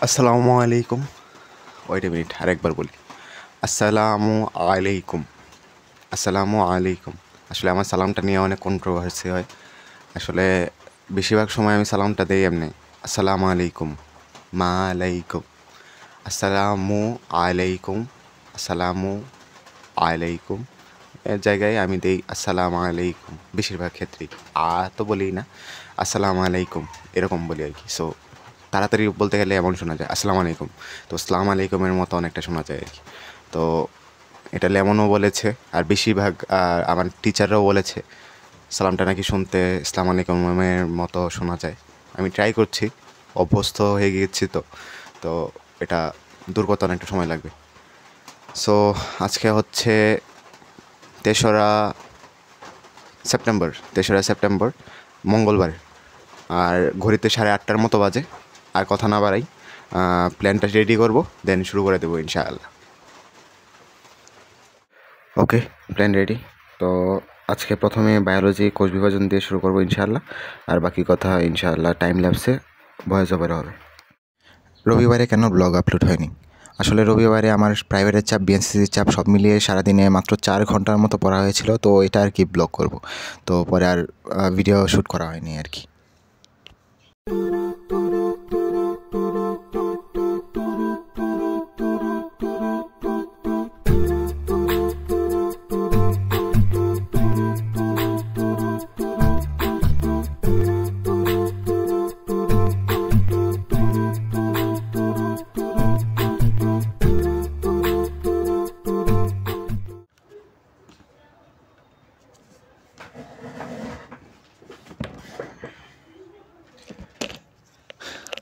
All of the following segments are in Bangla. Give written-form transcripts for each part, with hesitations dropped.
আসসালামু আলাইকুম। ওয়েট এ মিনিট, আরেকবার বলি। আসসালামু আলাইকুম। আসসালামু আলাইকুম। আসলে আমার সালামটা নিয়ে অনেক কন্ট্রোভার্সি হয়। আসলে বেশিরভাগ সময় আমি সালামটা দেই এমনি, আসসালামু আলাইকুম, মা আলাইকুম, আসসালামু আলাইকুম, আসসালামু আলাইকুম। এর জায়গায় আমি দেই আসসালামু আলাইকুম বেশিরভাগ ক্ষেত্রেই। তো বলি না, আসসালামু আলাইকুম এরকম বলি আর কি। সো তাড়াতাড়ি বলতে গেলে এমন শোনা যায় আসসালামু আলাইকুম। তো আসসালামু আলাইকুমের মতো অনেকটা শোনা যায় আর কি। তো এটা লেমনও বলেছে, আর বেশিরভাগ আমার টিচাররাও বলেছে সালামটা নাকি শুনতে আসসালামু আলাইকুমের মতো শোনা যায়। আমি ট্রাই করছি, অভ্যস্ত হয়ে গিয়েছি তো। তো এটা দূর করতে অনেকটা সময় লাগবে। সো আজকে হচ্ছে তেসরা তেসরা সেপ্টেম্বর, মঙ্গলবার। আর ঘড়িতে 8:30টার মতো বাজে। আর কথা না বাড়াই, প্ল্যানটা রেডি করব, দেন শুরু করে দেবো ইনশাআল্লাহ। ওকে, প্ল্যান রেডি। তো আজকে প্রথমে বায়োলজি কোষ বিভাজন দিয়ে শুরু করবো ইনশাআল্লাহ। আর বাকি কথা ইনশাআল্লাহ টাইম ল্যাপসে ভয়েস ওভারে হবে। রবিবারে কেন ব্লগ আপলোড হয়নি? আসলে রবিবারে আমার প্রাইভেটের চাপ, বিএনসিসির চাপ সব মিলিয়ে সারাদিনে মাত্র 4 ঘন্টার মতো পড়া হয়েছিল। তো এটা আর কি ব্লগ করব। তো পরে আর ভিডিও শ্যুট করা হয়নি আর কি।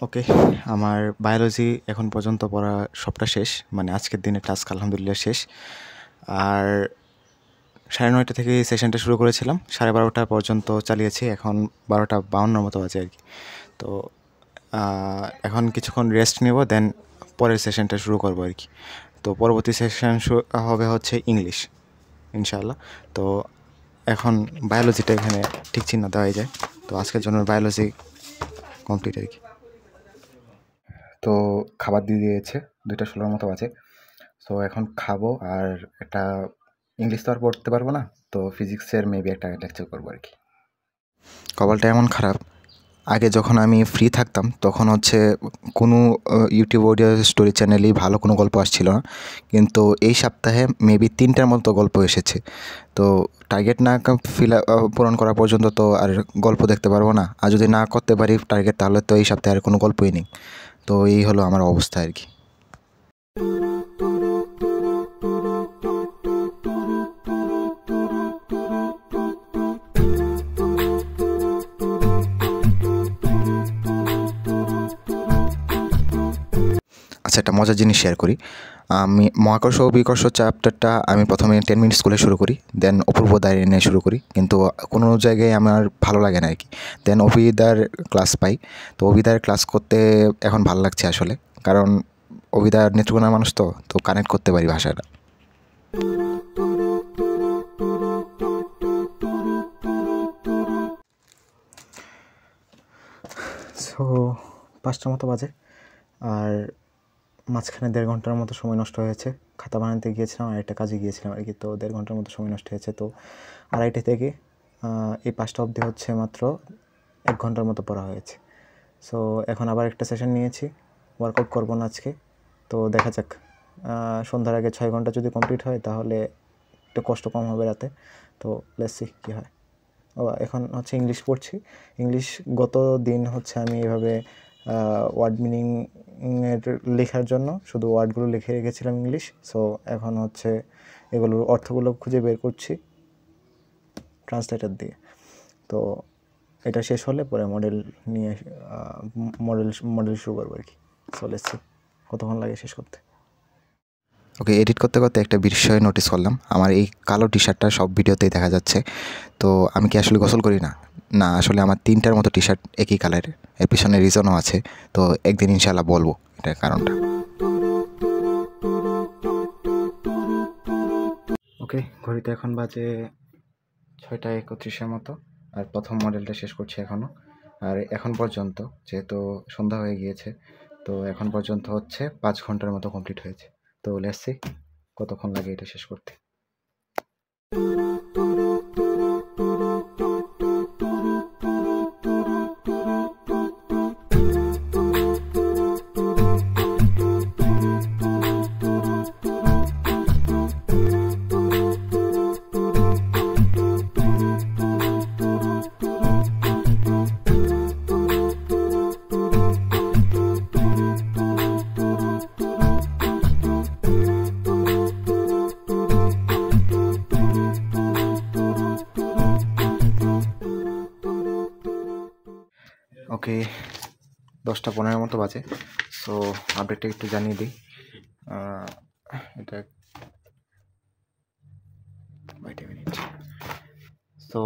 ওকে, আমার বায়োলজি এখন পর্যন্ত পড়া সবটা শেষ, মানে আজকের দিনের টাস্ক আলহামদুলিল্লাহ শেষ। আর 9:30 থেকে সেশনটা শুরু করেছিলাম, 12:30 পর্যন্ত চালিয়েছি। এখন 12:52 মতো আছে আর কি। তো এখন কিছুক্ষণ রেস্ট নেব, দেন পরের সেশনটা শুরু করবো আর কি। তো পরবর্তী সেশন হবে হচ্ছে ইংলিশ ইনশাআল্লাহ। তো এখন বায়োলজিটা এখানে ঠিক চিহ্ন দেওয়াই যায়। তো আজকের জন্য বায়োলজি কমপ্লিট আর কি। তো খাবার দিয়ে দিয়েছে, 2:16 মতো বাজে। সো এখন খাবো। আর একটা ইংলিশ তো আর পড়তে পারবো না, তো ফিজিক্সের মেবি একটা লেকচার করবো আর কি। কপালটা এমন খারাপ, আগে যখন আমি ফ্রি থাকতাম তখন হচ্ছে কোনো ইউটিউব অডিও স্টোরি চ্যানেলেই ভালো কোনো গল্প আসছিল না। কিন্তু এই সপ্তাহে মেবি 3টার মতো গল্প এসেছে। তো টার্গেট না পূরণ করা পর্যন্ত তো আর গল্প দেখতে পারবো না। আর যদি না করতে পারি টার্গেট, তাহলে তো এই সপ্তাহে আর কোনো গল্পই নেই। তো এই হলো আমার অবস্থা আর কি। আচ্ছা, একটা মজার জিনিস শেয়ার করি। আমি মহাকর্ষ ও বিকর্ষ চ্যাপ্টারটা আমি প্রথমে 10 মিনিট স্কুলে শুরু করি, দেন অপূর্বদার এনে শুরু করি। কিন্তু কোনো জায়গায় আমার ভালো লাগে না আর কি। দেন অভিদার ক্লাস পাই। তো অভিদার ক্লাস করতে এখন ভালো লাগছে আসলে, কারণ অভিদার নেত্রকোনার মানুষ, তো তো কানেক্ট করতে পারি ভাষাটা। সো 5টা মতো বাজে। আর মাঝখানে 1.5 ঘন্টার মতো সময় নষ্ট হয়েছে। খাতা বানাতে গিয়েছিলাম আর একটা কাজে গিয়েছিলাম আর কি। তো 1.5 ঘন্টার মতো সময় নষ্ট হয়েছে। তো 2:30 থেকে এই 5টা অবধি হচ্ছে মাত্র 1 ঘন্টার মতো পড়া হয়েছে। সো এখন আবার একটা সেশন নিয়েছি, ওয়ার্কআউট করবো না আজকে। তো দেখা যাক, সন্ধ্যার আগে 6 ঘন্টা যদি কমপ্লিট হয় তাহলে একটু কষ্ট কম হবে রাতে। তো লেটস সি কী হয়। এখন হচ্ছে ইংলিশ পড়ছি। ইংলিশ গত দিন হচ্ছে আমি এভাবে ওয়ার্ড মিনিংয়ের লেখার জন্য শুধু ওয়ার্ডগুলো লিখে রেখেছিলাম ইংলিশ। সো এখন হচ্ছে এগুলোর অর্থগুলো খুঁজে বের করছি ট্রান্সলেটর দিয়ে। তো এটা শেষ হলে পরে মডেল নিয়ে মডেল শুরু করবো আর কি। সো লেটস সি কতক্ষণ লাগে শেষ করতে। ওকে, এডিট করতে করতে একটা বিষয় নোটিস করলাম, আমার এই কালো টি শার্টটা সব ভিডিওতেই দেখা যাচ্ছে। তো আমি কি আসলে গোসল করি না? না, আসলে আমার 3টার মতো টি শার্ট একই কালারের। এর পিছনে রিজনও আছে, তো একদিন ইনশাআল্লাহ বলবো এটার কারণটা। ওকে, ঘড়িতে এখন বাজে 6:31 মতো। আর প্রথম মডেলটা শেষ করছি এখনও। আর এখন পর্যন্ত যেহেতু সন্ধ্যা হয়ে গিয়েছে, তো এখন পর্যন্ত হচ্ছে 5 ঘন্টার মতো কমপ্লিট হয়েছে। তো লেটস সি কতক্ষণ লাগে এটা শেষ করতে। ওকে, 10টা 15 মতো বাজে। সো আপডেটটা একটু জানিয়ে দিই। এটা ওয়েট এ মিনিট। সো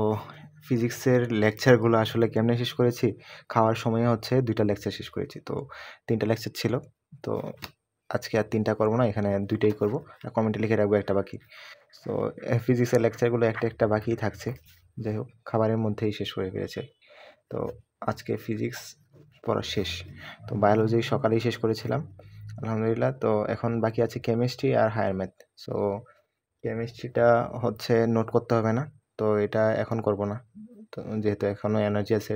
ফিজিক্সের লেকচারগুলো আসলে কেমনে শেষ করেছি, খাওয়ার সময় হচ্ছে 2টা লেকচার শেষ করেছি। তো 3টা লেকচার ছিল, তো আজকে আর 3টা করবো না, এখানে 2টাই করবো। কমেন্টে লিখে রাখবো একটা বাকি। সো ফিজিক্সের লেকচারগুলো একটা বাকিই থাকছে। যাই হোক, খাবারের মধ্যেই শেষ হয়ে ফেলেছে। তো আজকে ফিজিক্স পড়া শেষ। তো বায়োলজি সকালেই শেষ করেছিলাম আলহামদুলিল্লাহ। তো এখন বাকি আছে কেমিস্ট্রি আর হায়ার ম্যাথ। সো কেমিস্ট্রিটা হচ্ছে নোট করতে হবে না, তো এটা এখন করব না, তো যেহেতু এখনও এনার্জি আছে।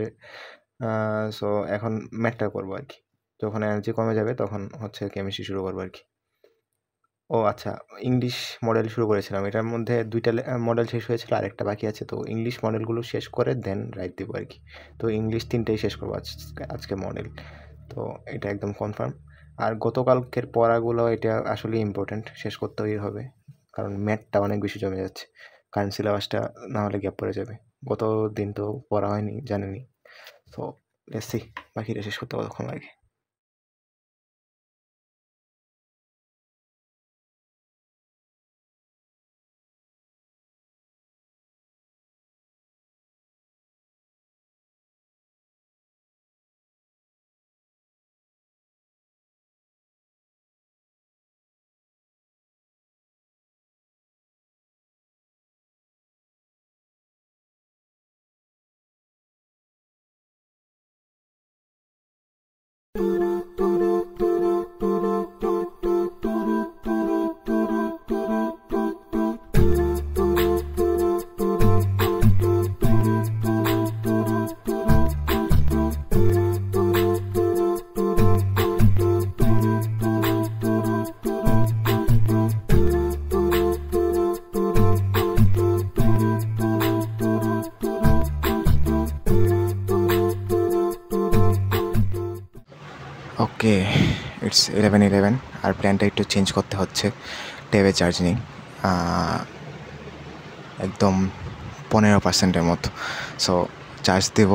সো এখন ম্যাথটা করবো আর কি। যখন এনার্জি কমে যাবে তখন হচ্ছে কেমিস্ট্রি শুরু করবো আর কি। ও আচ্ছা, ইংলিশ মডেল শুরু করেছিলাম, এটার মধ্যে 2টা মডেল শেষ হয়েছিল, আরেকটা বাকি আছে। তো ইংলিশ মডেলগুলো শেষ করে দেন রাইট দেবো আর কি। তো ইংলিশ 3টাই শেষ করবো আজকে মডেল। তো এটা একদম কনফার্ম। আর গতকালকের পড়াগুলো এটা আসলে ইম্পর্ট্যান্ট, শেষ করতেই হবে, কারণ ম্যাথটা অনেক বেশি জমে যাচ্ছে। কারণ সিলেবাসটা না হলে গ্যাপ পড়ে যাবে। গত দিন তো পড়া হয়নি, জানেনি। তো লেটস সি বাকিটা শেষ করতে কতক্ষণ লাগে। ওকে, ইটস 11:11 আর প্ল্যানটা একটু চেঞ্জ করতে হচ্ছে। ট্যাবে চার্জ নেই, একদম 15%-এর মতো। সো চার্জ দেব,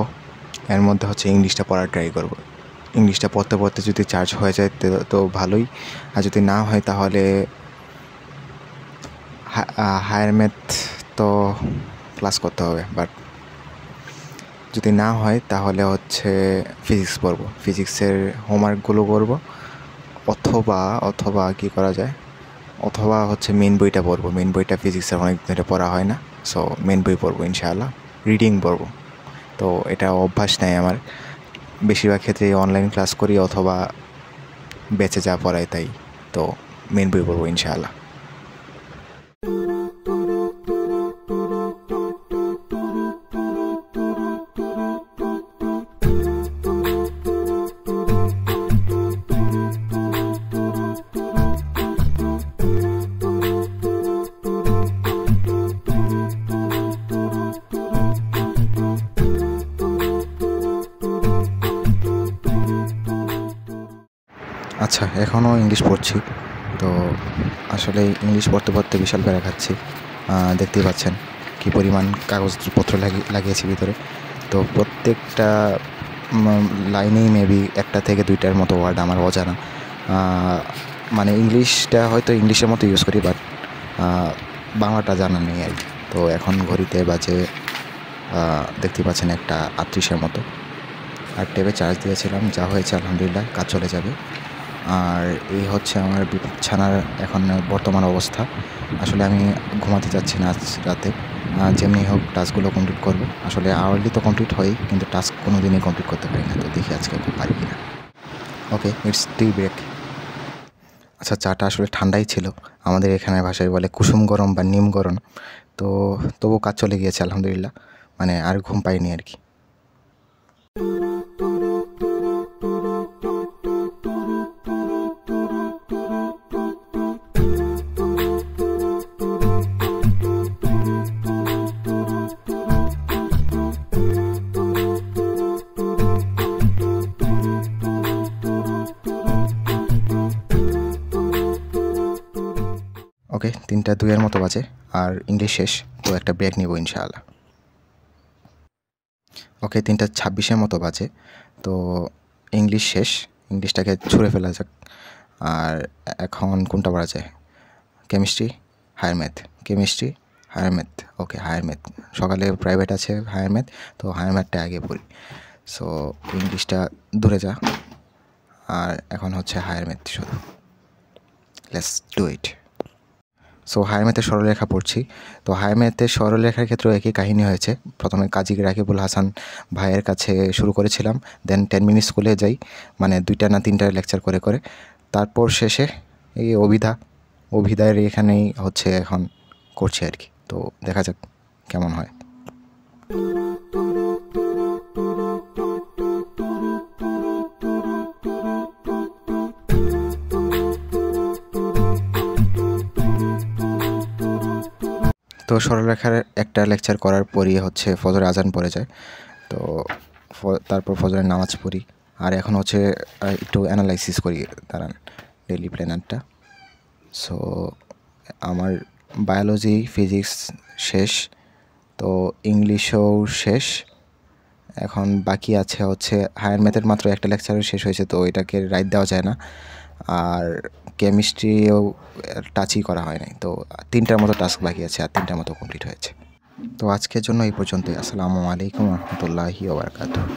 এর মধ্যে হচ্ছে ইংলিশটা পড়ার ট্রাই করব। ইংলিশটা পড়তে পড়তে যদি চার্জ হয়ে যায় তো ভালোই, আর যদি না হয় তাহলে হায়ার ম্যাথ তো ক্লাস করতে হবে। বাট যদি না হয় তাহলে হচ্ছে ফিজিক্স পড়বো, ফিজিক্সের হোমওয়ার্কগুলো করবো, অথবা কী করা যায়, অথবা হচ্ছে মেন বইটা পড়বো। মেন বইটা ফিজিক্সের অনেক ধরে পড়া হয় না, সো মেন বই পড়বো ইনশাআল্লাহ। রিডিং পড়বো, তো এটা অভ্যাস নেই আমার। বেশিরভাগ ক্ষেত্রে অনলাইন ক্লাস করি অথবা বেঁচে যা পড়ায় তাই। তো মেন বই পড়বো ইনশাআল্লাহ। আচ্ছা, এখনও ইংলিশ পড়ছি। তো আসলে ইংলিশ পড়তে পড়তে বিশাল প্যারা খাচ্ছি। দেখতেই পাচ্ছেন কী পরিমাণ কাগজপত্র লাগিয়েছি ভিতরে। তো প্রত্যেকটা লাইনেই মেবি 1টা থেকে 2টার মতো ওয়ার্ড আমার অজানা। মানে ইংলিশটা হয়তো ইংলিশের মতো ইউজ করি, বাট বাংলাটা জানা নেই আর কি। তো এখন ঘড়িতে বাজে দেখতেই পাচ্ছেন 1:38-এর মতো। আর ট্যাবে চার্জ দিয়েছিলাম, যা হয়েছে আলহামদুলিল্লাহ, কাজ চলে যাবে। আর এই হচ্ছে আমার বিছানার এখন বর্তমান অবস্থা। আসলে আমি ঘুমাতে চাচ্ছি না আজ রাতে, যেমনি হোক টাস্কগুলো কমপ্লিট করব। আসলে আওয়ারলি তো কমপ্লিট হয়, কিন্তু টাস্ক কোনো দিনই কমপ্লিট করতে পারি না। তো দেখি আজকে পারি কিনা। ওকে, ইটস টি ব্রেক। আচ্ছা, চাটা আসলে ঠান্ডাই ছিল, আমাদের এখানে ভাষায় বলে কুসুম গরম বা নিম গরম। তো তবু কাজ চলে গিয়েছে আলহামদুলিল্লাহ, মানে আর ঘুম পাইনি আর কি। ওকে, 3:02 মতো বাজে আর ইংলিশ শেষ, তো একটা ব্রেক নিব ইনশাআল্লাহ। ওকে, 3:26 মতো বাজে, তো ইংলিশ শেষ, ইংলিশটাকে ছুঁড়ে ফেলা যাক। আর এখন কোনটা পড়া যায়? Chemistry, higher math, chemistry, higher math. Okay, higher math, সকালে প্রাইভেট আছে হায়ার ম্যাথ, তো হায়ার ম্যাথটা আগে পড়ি। সো ইংলিশটা দূরে যা, আর এখন হচ্ছে হায়ার ম্যাথ শুধু। Let's do it. So higher ম্যাথের সরলরেখা পড়ছি। তো হায়ার ম্যাথের সরলরেখার ক্ষেত্রেও একই কাহিনী হয়েছে। প্রথমে কাজী রাকিবুল হাসান ভাইয়ের কাছে শুরু করেছিলাম, দেন 10 মিনিট স্কুলে যাই, মানে 2টা না 3টা লেকচার করে করে। তারপর শেষে এই অভিধায়ের এখানেই হচ্ছে এখন করছি আর কি। তো দেখা যাক কেমন হয়। তো সরলরেখার একটা লেকচার করার পরই হচ্ছে ফজরের আজান পড়ে যায়। তো তারপর ফজরের নামাজ পড়ি, আর এখন হচ্ছে একটু অ্যানালাইসিস করি দাঁড়ান ডেইলি প্ল্যানারটা। সো আমার বায়োলজি ফিজিক্স শেষ, তো ইংলিশও শেষ। এখন বাকি আছে হচ্ছে হায়ার ম্যাথের মাত্র একটা লেকচারও শেষ হয়েছে, তো এটাকে রাইট দেওয়া যায় না। আর কেমিস্ট্রিও টাচই করা হয় নাই, তো 3টার মতো টাস্ক বাকি আছে, আর 3টার মতো কমপ্লিট হয়েছে। তো আজকের জন্য এই পর্যন্তই। আসসালামু আলাইকুম রহমতুল্লাহি ওয়া বারাকাতুহু।